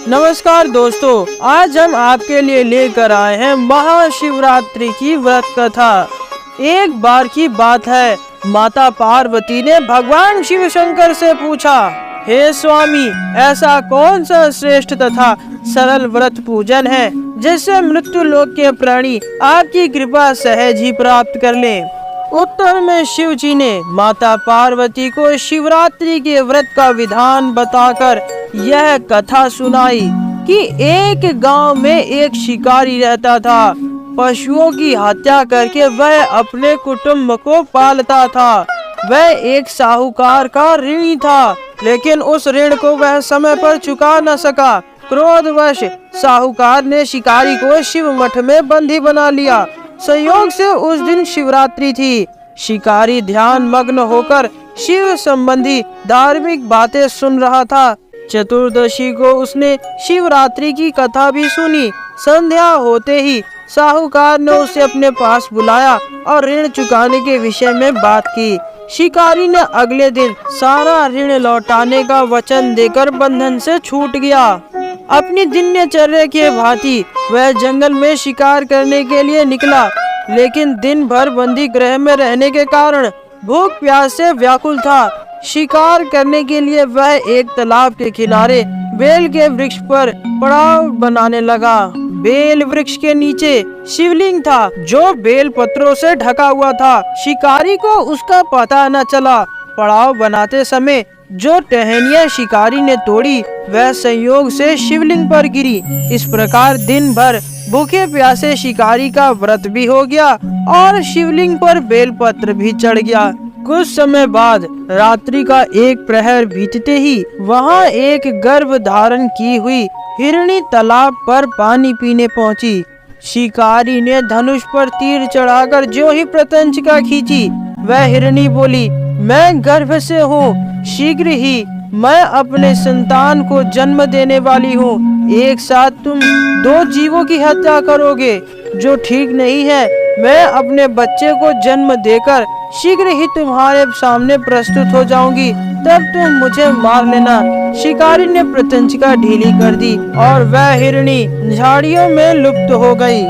नमस्कार दोस्तों, आज हम आपके लिए लेकर आए हैं महाशिवरात्रि की व्रत कथा। एक बार की बात है, माता पार्वती ने भगवान शिव शंकर से पूछा, हे स्वामी, ऐसा कौन सा श्रेष्ठ तथा सरल व्रत पूजन है जिससे मृत्यु लोक के प्राणी आपकी कृपा सहज ही प्राप्त कर लें। उत्तर में शिव जी ने माता पार्वती को शिवरात्रि के व्रत का विधान बताकर यह कथा सुनाई कि एक गांव में एक शिकारी रहता था। पशुओं की हत्या करके वह अपने कुटुंब को पालता था। वह एक साहूकार का ऋणी था, लेकिन उस ऋण को वह समय पर चुका न सका। क्रोधवश साहूकार ने शिकारी को शिव मठ में बंदी बना लिया। संयोग से उस दिन शिवरात्रि थी। शिकारी ध्यान मग्न होकर शिव संबंधी धार्मिक बातें सुन रहा था। चतुर्दशी को उसने शिवरात्रि की कथा भी सुनी। संध्या होते ही साहूकार ने उसे अपने पास बुलाया और ऋण चुकाने के विषय में बात की। शिकारी ने अगले दिन सारा ऋण लौटाने का वचन देकर बंधन से छूट गया। अपनी दिनचर्या के भांति वह जंगल में शिकार करने के लिए निकला, लेकिन दिन भर बंदी गृह में रहने के कारण भूख प्यास से व्याकुल था। शिकार करने के लिए वह एक तालाब के किनारे बेल के वृक्ष पर पड़ाव बनाने लगा। बेल वृक्ष के नीचे शिवलिंग था, जो बेल पत्रों से ढका हुआ था। शिकारी को उसका पता न चला। पड़ाव बनाते समय जो टहनियाँ शिकारी ने तोड़ी, वह संयोग से शिवलिंग पर गिरी। इस प्रकार दिन भर भूखे प्यासे शिकारी का व्रत भी हो गया और शिवलिंग पर बेलपत्र भी चढ़ गया। कुछ समय बाद रात्रि का एक प्रहर बीतते ही वहां एक गर्भ धारण की हुई हिरणी तालाब पर पानी पीने पहुंची। शिकारी ने धनुष पर तीर चढ़ाकर जो ही प्रत्यंचिका खींची, वह हिरणी बोली, मैं गर्भ से हूँ, शीघ्र ही मैं अपने संतान को जन्म देने वाली हूँ। एक साथ तुम दो जीवों की हत्या करोगे, जो ठीक नहीं है। मैं अपने बच्चे को जन्म देकर शीघ्र ही तुम्हारे सामने प्रस्तुत हो जाऊंगी, तब तुम मुझे मार लेना। शिकारी ने प्रत्यंचिका ढीली कर दी और वह हिरणी झाड़ियों में लुप्त हो गई।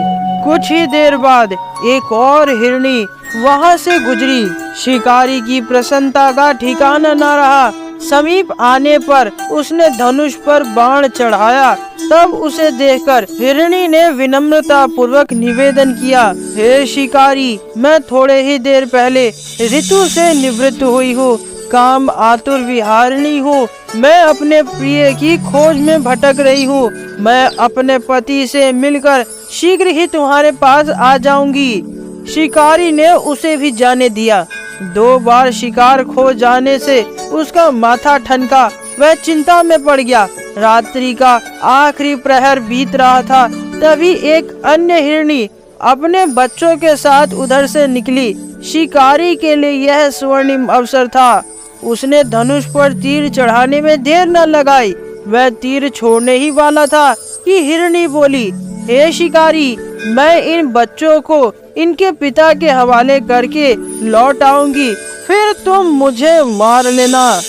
कुछ ही देर बाद एक और हिरणी वहां से गुजरी। शिकारी की प्रसन्नता का ठिकाना न रहा। समीप आने पर उसने धनुष पर बाण चढ़ाया। तब उसे देखकर हिरणी ने विनम्रता पूर्वक निवेदन किया, हे शिकारी, मैं थोड़े ही देर पहले ऋतु से निवृत्त हुई हूँ, काम आतुर विहारिणी हूँ। मैं अपने प्रिय की खोज में भटक रही हूँ। मैं अपने पति से मिलकर शीघ्र ही तुम्हारे पास आ जाऊंगी। शिकारी ने उसे भी जाने दिया। 2 बार शिकार खो जाने से उसका माथा ठनका। वह चिंता में पड़ गया। रात्रि का आखिरी प्रहर बीत रहा था, तभी एक अन्य हिरणी अपने बच्चों के साथ उधर से निकली। शिकारी के लिए यह स्वर्णिम अवसर था। उसने धनुष पर तीर चढ़ाने में देर न लगाई। वह तीर छोड़ने ही वाला था कि हिरणी बोली, हे शिकारी, मैं इन बच्चों को इनके पिता के हवाले करके लौट आऊंगी, फिर तुम मुझे मार लेना।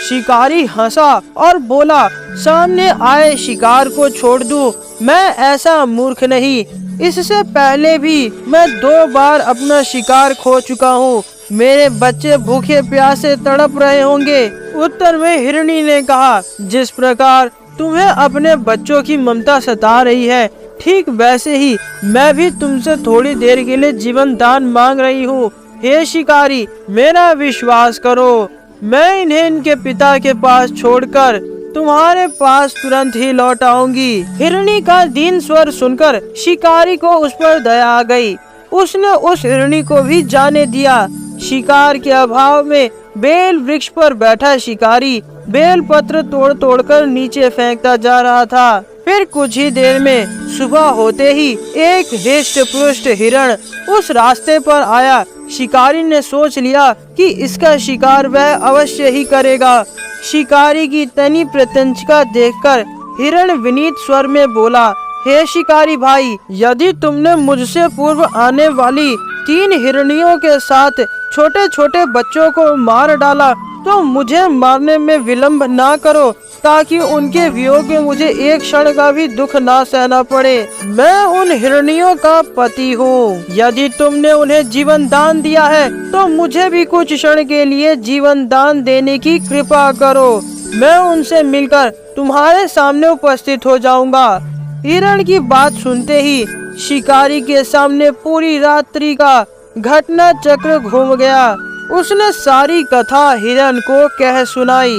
शिकारी हंसा और बोला, सामने आए शिकार को छोड़ दूं? मैं ऐसा मूर्ख नहीं। इससे पहले भी मैं 2 बार अपना शिकार खो चुका हूँ। मेरे बच्चे भूखे प्यासे तड़प रहे होंगे। उत्तर में हिरणी ने कहा, जिस प्रकार तुम्हें अपने बच्चों की ममता सता रही है, ठीक वैसे ही मैं भी तुमसे थोड़ी देर के लिए जीवन दान मांग रही हूँ। हे शिकारी, मेरा विश्वास करो, मैं इन्हें इनके पिता के पास छोड़कर तुम्हारे पास तुरंत ही लौट आऊंगी। हिरणी का दीन स्वर सुनकर शिकारी को उस पर दया आ गई। उसने उस हिरणी को भी जाने दिया। शिकार के अभाव में बेल वृक्ष पर बैठा शिकारी बेल पत्र तोड़ तोड़कर नीचे फेंकता जा रहा था। फिर कुछ ही देर में सुबह होते ही एक हृष्ट पुष्ट हिरण उस रास्ते पर आया। शिकारी ने सोच लिया कि इसका शिकार वह अवश्य ही करेगा। शिकारी की तनी प्रत्यंचिका देखकर हिरण विनीत स्वर में बोला, हे शिकारी भाई, यदि तुमने मुझसे पूर्व आने वाली 3 हिरणियों के साथ छोटे छोटे बच्चों को मार डाला तो मुझे मारने में विलंब ना करो, ताकि उनके वियोग में मुझे एक क्षण का भी दुख ना सहना पड़े। मैं उन हिरनियों का पति हूँ। यदि तुमने उन्हें जीवन दान दिया है तो मुझे भी कुछ क्षण के लिए जीवन दान देने की कृपा करो। मैं उनसे मिलकर तुम्हारे सामने उपस्थित हो जाऊंगा। हिरण की बात सुनते ही शिकारी के सामने पूरी रात्रि का घटना चक्र घूम गया। उसने सारी कथा हिरण को कह सुनाई।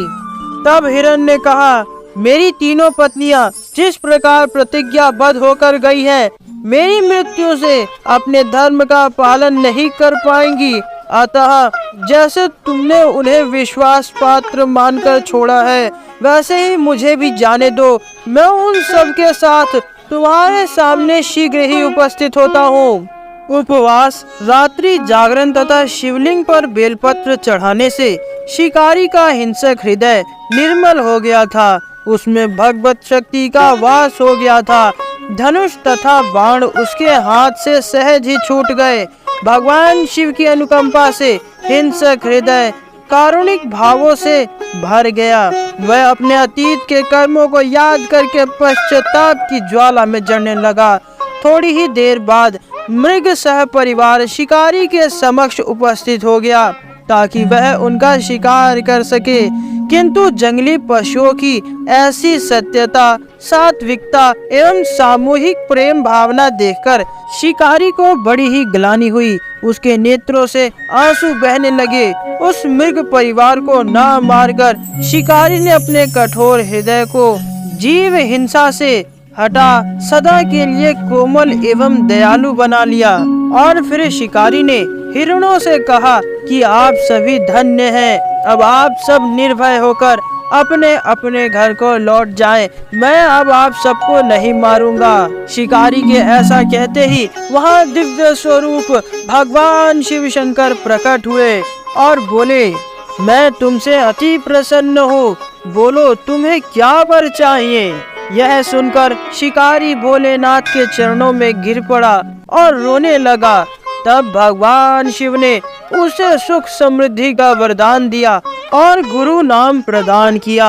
तब हिरण ने कहा, मेरी तीनों पत्नियां जिस प्रकार प्रतिज्ञाबद्ध होकर गई हैं, मेरी मृत्यु से अपने धर्म का पालन नहीं कर पाएंगी। अतः जैसे तुमने उन्हें विश्वास पात्र मानकर छोड़ा है, वैसे ही मुझे भी जाने दो। मैं उन सब के साथ तुम्हारे सामने शीघ्र ही उपस्थित होता हूँ। उपवास, रात्रि जागरण तथा शिवलिंग पर बेलपत्र चढ़ाने से शिकारी का हिंसक हृदय निर्मल हो गया था। उसमें भगवत शक्ति का वास हो गया था। धनुष तथा बाण उसके हाथ से सहज ही छूट गए। भगवान शिव की अनुकंपा से हिंसक हृदय कारुणिक भावों से भर गया। वह अपने अतीत के कर्मों को याद करके पश्चाताप की ज्वाला में जलने लगा। थोड़ी ही देर बाद मृग सह परिवार शिकारी के समक्ष उपस्थित हो गया, ताकि वह उनका शिकार कर सके। किंतु जंगली पशुओं की ऐसी सत्यता, सात्विकता एवं सामूहिक प्रेम भावना देखकर शिकारी को बड़ी ही ग्लानि हुई। उसके नेत्रों से आंसू बहने लगे। उस मृग परिवार को न मारकर शिकारी ने अपने कठोर हृदय को जीव हिंसा से हटा सदा के लिए कोमल एवं दयालु बना लिया। और फिर शिकारी ने हिरणों से कहा कि आप सभी धन्य हैं। अब आप सब निर्भय होकर अपने अपने घर को लौट जाएं। मैं अब आप सबको नहीं मारूंगा। शिकारी के ऐसा कहते ही वहां दिव्य स्वरूप भगवान शिव शंकर प्रकट हुए और बोले, मैं तुमसे अति प्रसन्न हूँ। बोलो, तुम्हें क्या वर चाहिए? यह सुनकर शिकारी भोलेनाथ के चरणों में गिर पड़ा और रोने लगा। तब भगवान शिव ने उसे सुख समृद्धि का वरदान दिया और गुरु नाम प्रदान किया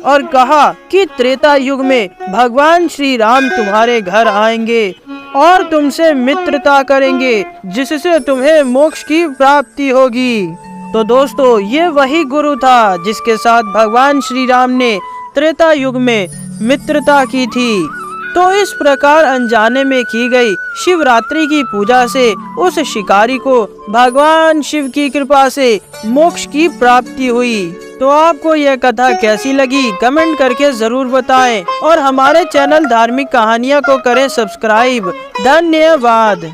और कहा कि त्रेता युग में भगवान श्री राम तुम्हारे घर आएंगे और तुमसे मित्रता करेंगे, जिससे तुम्हें मोक्ष की प्राप्ति होगी। तो दोस्तों, ये वही गुरु था जिसके साथ भगवान श्री राम ने त्रेता युग में मित्रता की थी। तो इस प्रकार अनजाने में की गई शिवरात्रि की पूजा से उस शिकारी को भगवान शिव की कृपा से मोक्ष की प्राप्ति हुई। तो आपको यह कथा कैसी लगी कमेंट करके जरूर बताएं और हमारे चैनल धार्मिक कहानियाँ को करें सब्सक्राइब। धन्यवाद।